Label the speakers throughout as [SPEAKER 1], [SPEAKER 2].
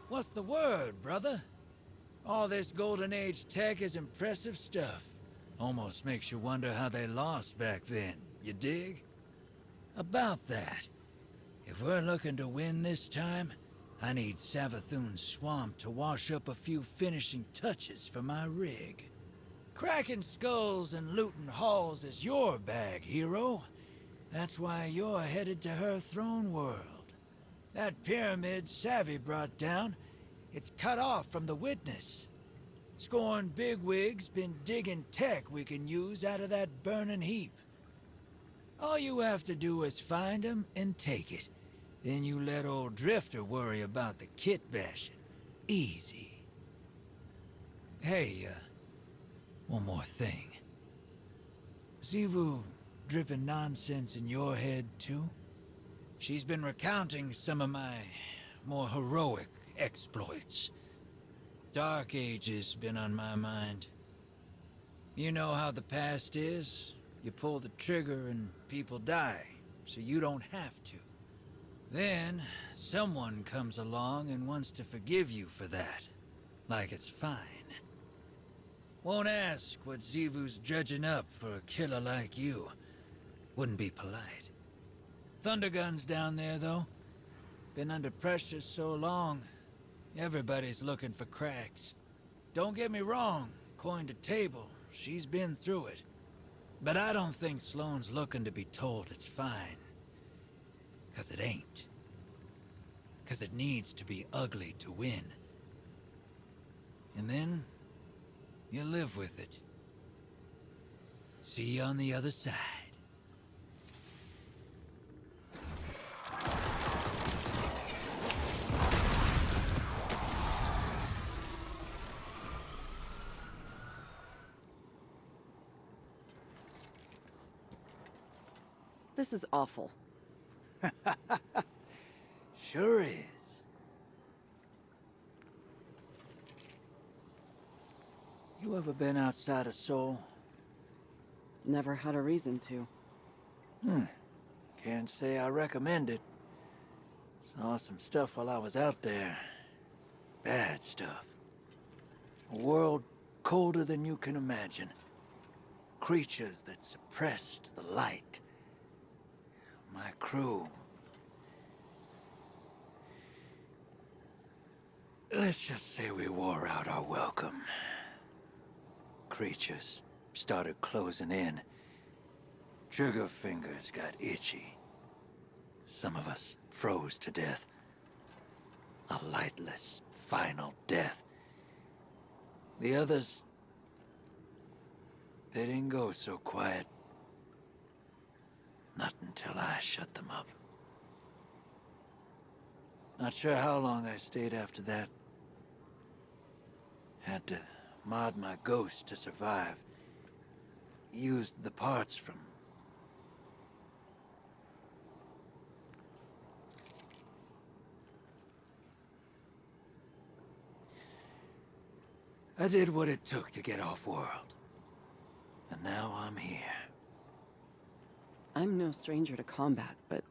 [SPEAKER 1] What's the word, brother? All this Golden Age tech is impressive stuff. Almost makes you wonder how they lost back then, you dig? About that, if we're looking to win this time, I need Savathun's swamp to wash up a few finishing touches for my rig. Cracking skulls and looting halls is your bag, hero. That's why you're headed to her throne world. That pyramid Savvy brought down, it's cut off from the witness. Scorn bigwig's been digging tech we can use out of that burning heap. All you have to do is find him and take it. Then you let old Drifter worry about the kit bashing. Easy. Hey, one more thing. Xivu dripping nonsense in your head, too? She's been recounting some of my more heroic exploits. Dark Age's been on my mind. You know how the past is. You pull the trigger and people die, so you don't have to. Then, someone comes along and wants to forgive you for that. Like it's fine. Won't ask what Xivu's dredging up for a killer like you. Wouldn't be polite. Thundergun's down there, though. Been under pressure so long, everybody's looking for cracks. Don't get me wrong, coin to table, she's been through it. But I don't think Sloane's looking to be told it's fine. 'Cause it ain't. 'Cause it needs to be ugly to win. And then, you live with it. See you on the other side.
[SPEAKER 2] This is awful.
[SPEAKER 1] Sure is. You ever been outside of Seoul?
[SPEAKER 2] Never had a reason to.
[SPEAKER 1] Can't say I recommend it. Saw some stuff while I was out there. Bad stuff. A world colder than you can imagine. Creatures that suppressed the light. My crew. Let's just say we wore out our welcome. Creatures started closing in. Trigger fingers got itchy. Some of us froze to death. A lightless, final death. The others, they didn't go so quiet. Not until I shut them up. Not sure how long I stayed after that. Had to mod my ghost to survive. Used the parts from... I did what it took to get off-world. And now I'm here.
[SPEAKER 2] I'm no stranger to combat, but...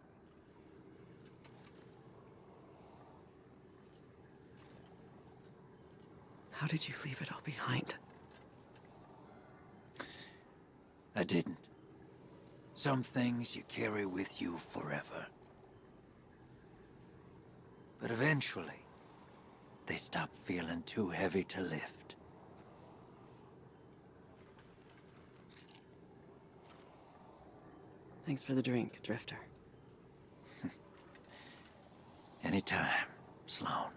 [SPEAKER 2] How did you leave it all behind?
[SPEAKER 1] I didn't. Some things you carry with you forever. But eventually, they stop feeling too heavy to lift.
[SPEAKER 2] Thanks for the drink, Drifter.
[SPEAKER 1] Anytime, Sloane.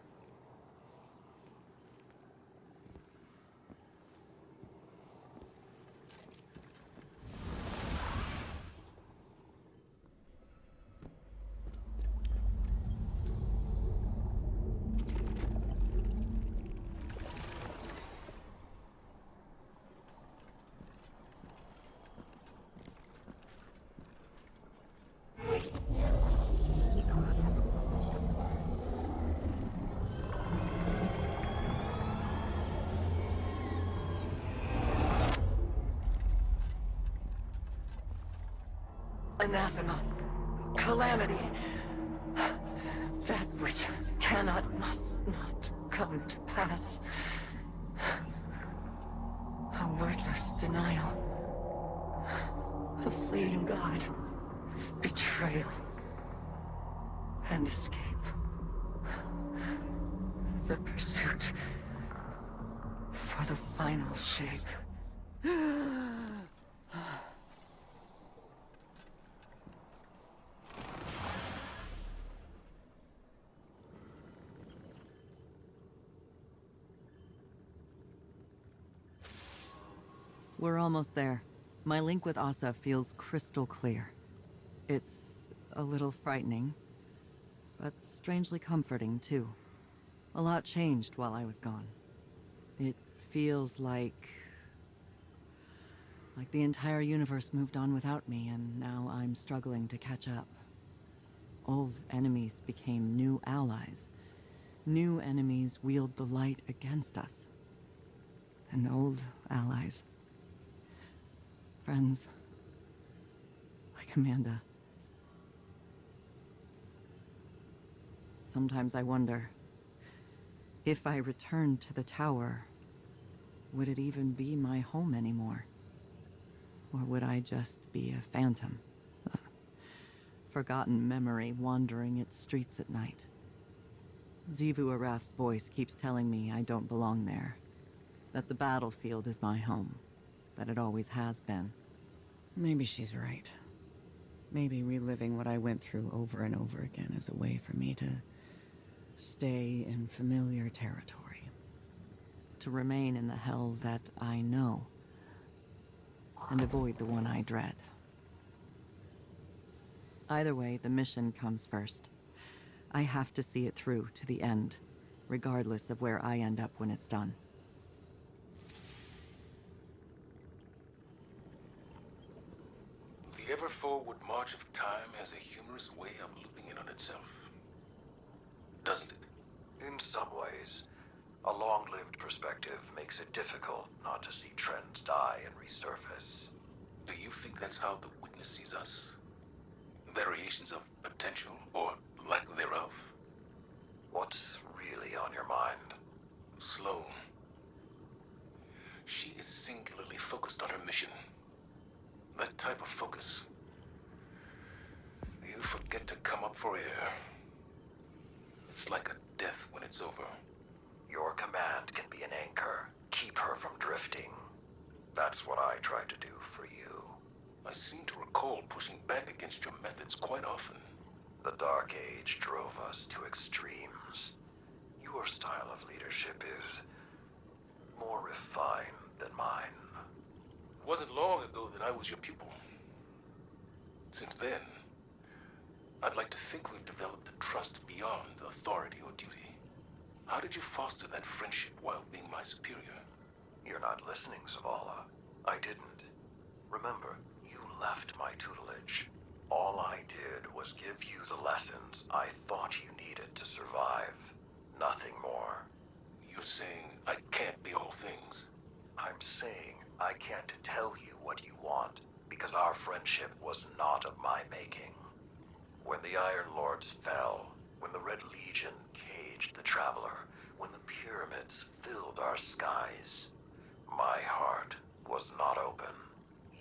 [SPEAKER 3] Anathema. Calamity. That which cannot, must not. come to pass. A wordless denial. A fleeing god. Betrayal. And escape. The pursuit for the final shape.
[SPEAKER 2] We're almost there. My link with Asa feels crystal clear. It's a little frightening, but strangely comforting, too. A lot changed while I was gone. It feels like the entire universe moved on without me, and now I'm struggling to catch up. Old enemies became new allies. New enemies wield the light against us. And old allies. Friends. Like Amanda. Sometimes I wonder, if I returned to the tower, would it even be my home anymore? Or would I just be a phantom? A forgotten memory wandering its streets at night? Xivu Arath's voice keeps telling me I don't belong there. That the battlefield is my home. That it always has been. Maybe she's right. Maybe reliving what I went through over and over again is a way for me to stay in familiar territory. To remain in the hell that I know. And avoid the one I dread. Either way, the mission comes first. I have to see it through to the end, regardless of where I end up when it's done.
[SPEAKER 4] The ever-forward march of time has a humorous way of looping in on itself. Doesn't it?
[SPEAKER 5] In some ways. A long-lived perspective makes it difficult not to see trends die and resurface.
[SPEAKER 4] Do you think that's how the Witness sees us? Variations of potential, or lack thereof?
[SPEAKER 5] What's really on your mind?
[SPEAKER 4] Sloan. She is singularly focused on her mission. That type of focus. You forget to come up for air. It's like a death when it's over.
[SPEAKER 5] Your command can be an anchor. Keep her from drifting. That's what I tried to do for you.
[SPEAKER 4] I seem to recall pushing back against your methods quite often.
[SPEAKER 5] The Dark Age drove us to extremes. Your style of leadership is more refined than mine.
[SPEAKER 4] It wasn't long ago that I was your pupil. Since then, I'd like to think we've developed a trust beyond authority or duty. How did you foster that friendship while being my superior?
[SPEAKER 5] You're not listening, Zavala. I didn't. Remember, you left my tutelage. All I did was give you the lessons I thought you needed to survive. Nothing more.
[SPEAKER 4] You're saying I can't be all things?
[SPEAKER 5] I'm saying I can't tell you what you want, because our friendship was not of my making. When the Iron Lords fell, when the Red Legion caged the Traveler, when the pyramids filled our skies, my heart was not open.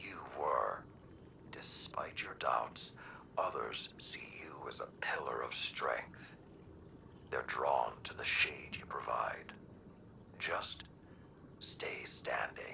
[SPEAKER 5] You were. Despite your doubts, others see you as a pillar of strength. They're drawn to the shade you provide. Just stay standing.